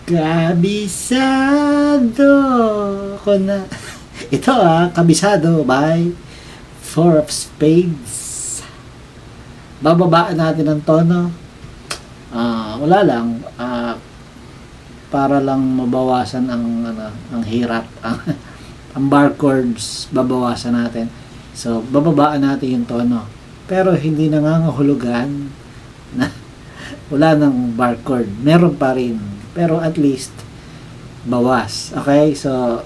Kabisado ko na. Ito kabisado by Four of Spades. Bababaan natin ang tono. Wala lang. Para lang mabawasan ang hirap. Ang bar chords, babawasan natin. So, bababaan natin yung tono. Pero hindi nangangahulugan na wala ng bar chord. Meron pa rin. Pero at least, bawas. Okay? So,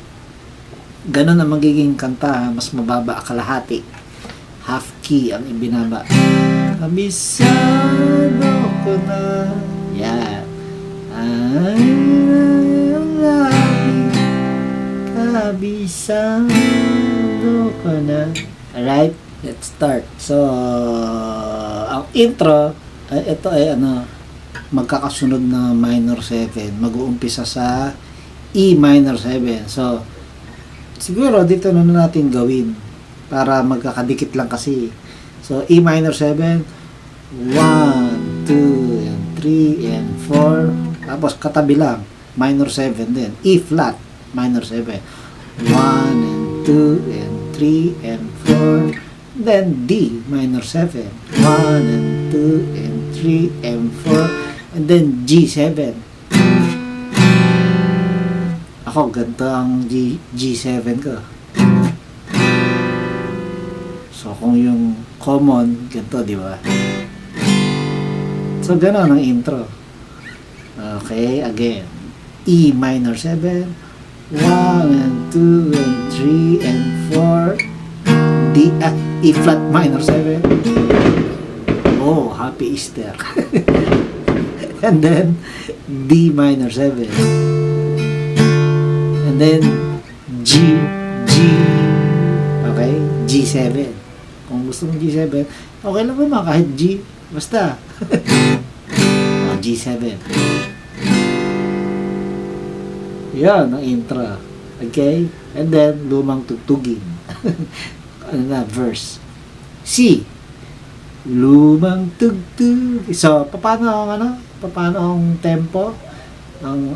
ganun ang magiging kanta. Mas mababa kalahati. Half key ang ibinaba. Kabisado ko na. Yan. Ay, kabisado ko na. Alright? Let's start. So, ang intro, ito ay magkakasunod na minor 7. Mag-uumpisa sa E minor 7. So, siguro dito na natin gawin para magkakadikit lang kasi. So, E minor 7, 1, 2, and 3, and 4. Tapos, katabi lang, minor 7 din. E flat, minor 7. 1, and 2, and 3, and 4. Then, D minor 7. 1, and 2, and 3, and 4. And then, G7. Ako, ganito ang G7 ko. So, kung yung common, ganito, di ba? So, gano'n ang intro. Okay, again. E minor 7. 1, and 2, and 3, and 4. D, E flat minor 7. Oh, happy Easter. And then, D minor 7. And then, G. Okay? G7. Kung gusto mong G7, okay lang naman kahit G. Basta. G7. Yan, ang intro. Okay? And then, lumang tugtugin. Verse. C. Lumang tugtug. So, paano ang tempo? Ang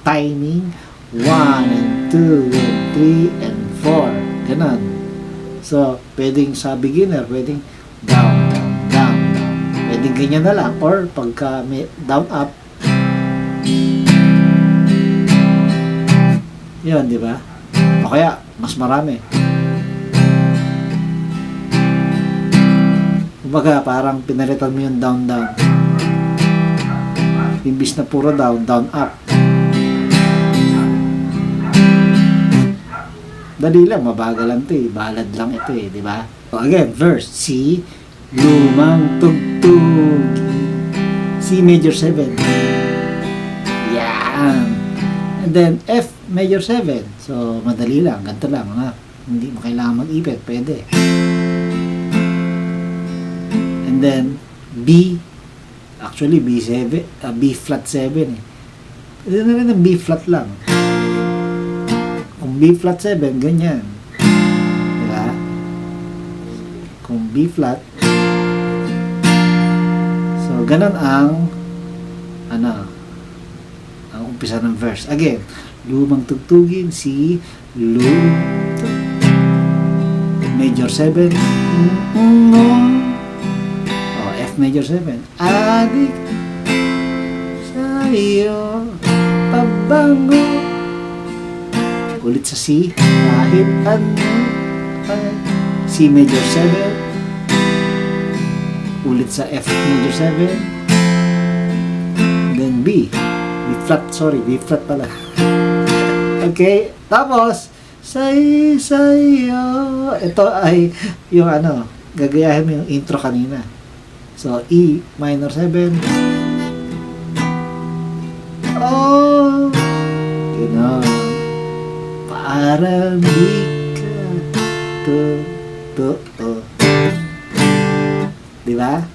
timing? 1, and 2, and 3, and 4. Ganun. So, pwedeng sa beginner, pwedeng down. Pwedeng ganyan na lang. Or, pagka may down, up. Yun, di ba? O kaya, mas marami. Kumbaga, parang pinalitan mo yung down. Imbis na puro down, up. Dali lang, mabagal lang ito eh. Balad lang ito eh, di ba? So again, verse. C, lumang tugtug. C major 7. Yan. And then, F major 7. So, madali lang. Ganito lang. Hindi mo kailangan mag-ipit. Pwede. And then, B. Actually, B7. B flat 7 eh. Pwede na rin ang B flat lang. Kung B flat 7, ganyan. Diba? Kung B flat. So, ganun ang ang umpisa ng verse. Again, lumang tugtugin, C, major 7, F major 7, adik sa'yo pabango. Ulit sa C, kahit C major 7, ulit sa F major 7, then B flat pala. Okay, tapos sa'yo, ito ay yung gagayahin mo yung intro kanina. So, E minor 7. Oh, parang di ka totoo. Diba?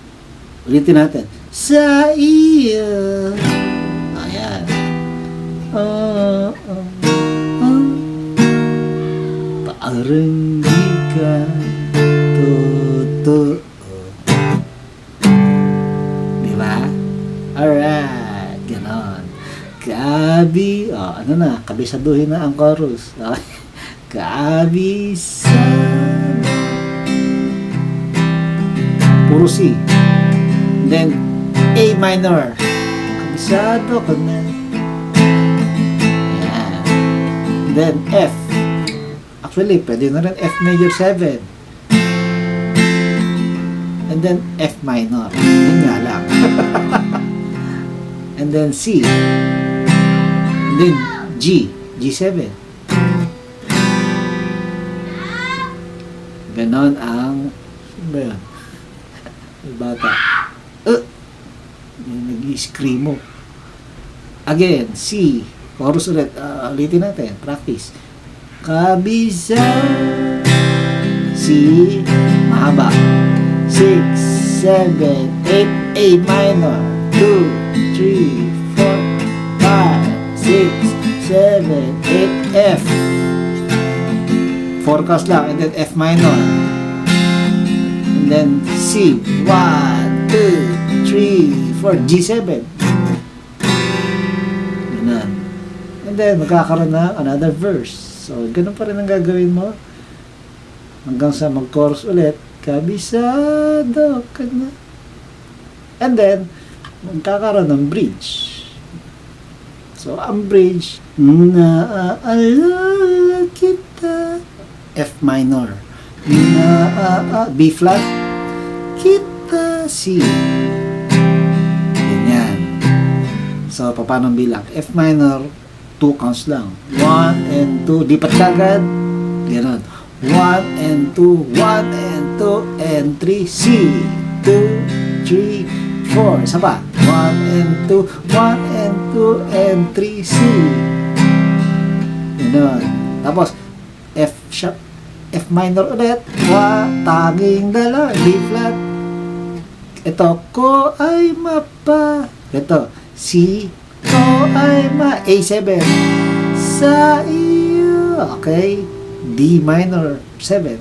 Ulitin natin. Sa iyo. Ayan. Parang di ka totoo. Diba? Alright. Ganon. Ano na, kabisaduhin na ang chorus. Okay. Kabisado. Puro C. Then, A minor. Kabisado ko na. Yan. Then, F. Actually, pwede na rin F major 7. And then, F minor. Yun nga lang. And then, C. And then, G. G7. Ganon ang... Ano ba yun? May bata. Nag-i-scream mo. Again, C. Chorus ulit. Ulitin natin. Practice. Kabisa. C. Mahaba. 6, 7, 8, A minor. 2, 3, 4, 5, 6, 7, 8, F. Forecast lang, and then F minor. And then C. 1, 2, 3, 4, G7. Ganun. And then, magkakaroon na another verse. So, ganun pa rin ang gagawin mo. Hanggang sa mag-chorus ulit. Kabisado ka na. And then, magkakaroon ng bridge. So, ang bridge, naaalala kita. F minor. B flat. Kita C. Ganyan. So, paano bilang? F minor, 2 counts lang. 1 and 2. Lipat kagad. Ganon. 1 and 2. 1 and 2 and 3. C. 2, 3, 4. Isa pa. 1 and 2. 1 and 2 and 3. C. Ganon. Tapos, F sharp, F minor ulit. Tanging dala, B flat. Ito, ko ay mapa. Ito, C, ko ay ma. A7. Sa iyo. Okay. D minor, 7.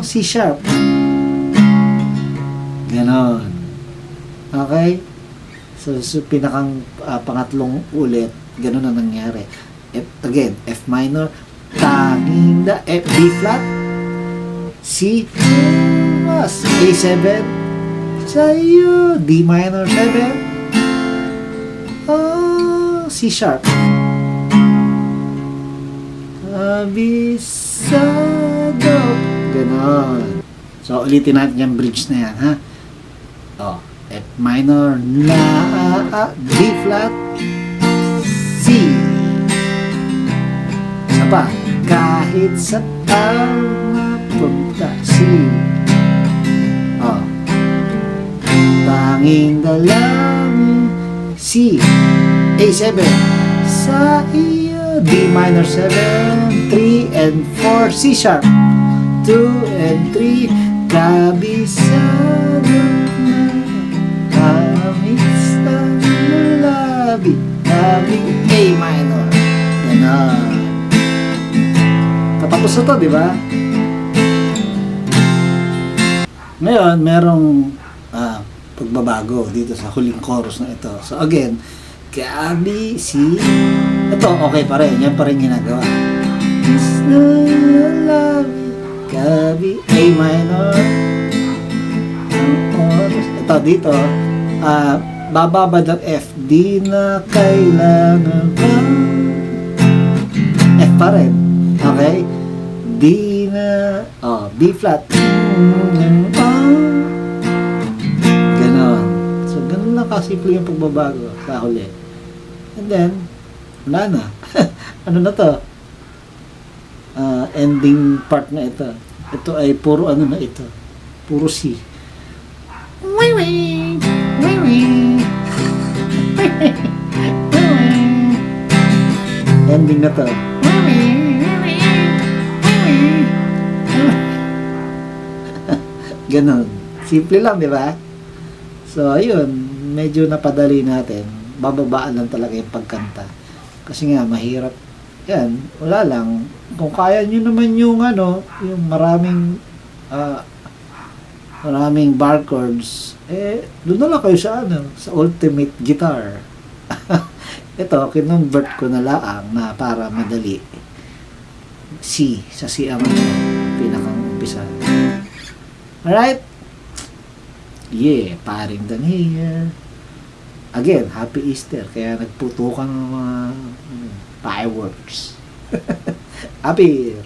C sharp. Ganon. Okay. So pinakang pangatlong ulit. Ganon ang nangyari. Again, F minor, tanging da, F, B flat, C, mas, A7, sa'yo, D minor 7, C sharp. Kabisado. Ganon. So, ulitin natin yung bridge na yan, ha? F minor, B flat, C. Isa pa, kahit sa mapunta, C. Tanging dalangin, C. A7, sa iyo, D minor 7, 3 and 4, C sharp, 2 and 3, kabisado na, kabisado labi, labi, A minor. Ganon. Patapos na to, di ba? Ngayon, merong pagbabago dito sa huling chorus na ito. So again, kabi, C. Ito, okay pa rin. Yan pa rin ginagawa. Kabi, A minor. Ito, dito, bababad ang F. Di na kailangan pa. F pa rin. Okay? D na, B flat. Ganon. So, ganon lang kasimple yung pagbabago sa huli. And then, wala na. Ano na to? Ending part na ito. Ito ay puro ano na ito. Puro C. Ending na to. Ganon. Simple lang, di ba? So, ayun. Medyo napadali natin. Bababaan lang talaga yung pagkanta. Kasi nga, mahirap. Yan. Wala lang. Kung kaya nyo naman yung yung maraming maraming bar chords, doon na lang kayo sa sa ultimate guitar. Ito, kinonvert ko na lang na para madali. C, sa C ang pinakang umpisa. Alright? Yeah, paring Dan here. Again, Happy Easter. Kaya nagputukan ng mga fireworks. Happy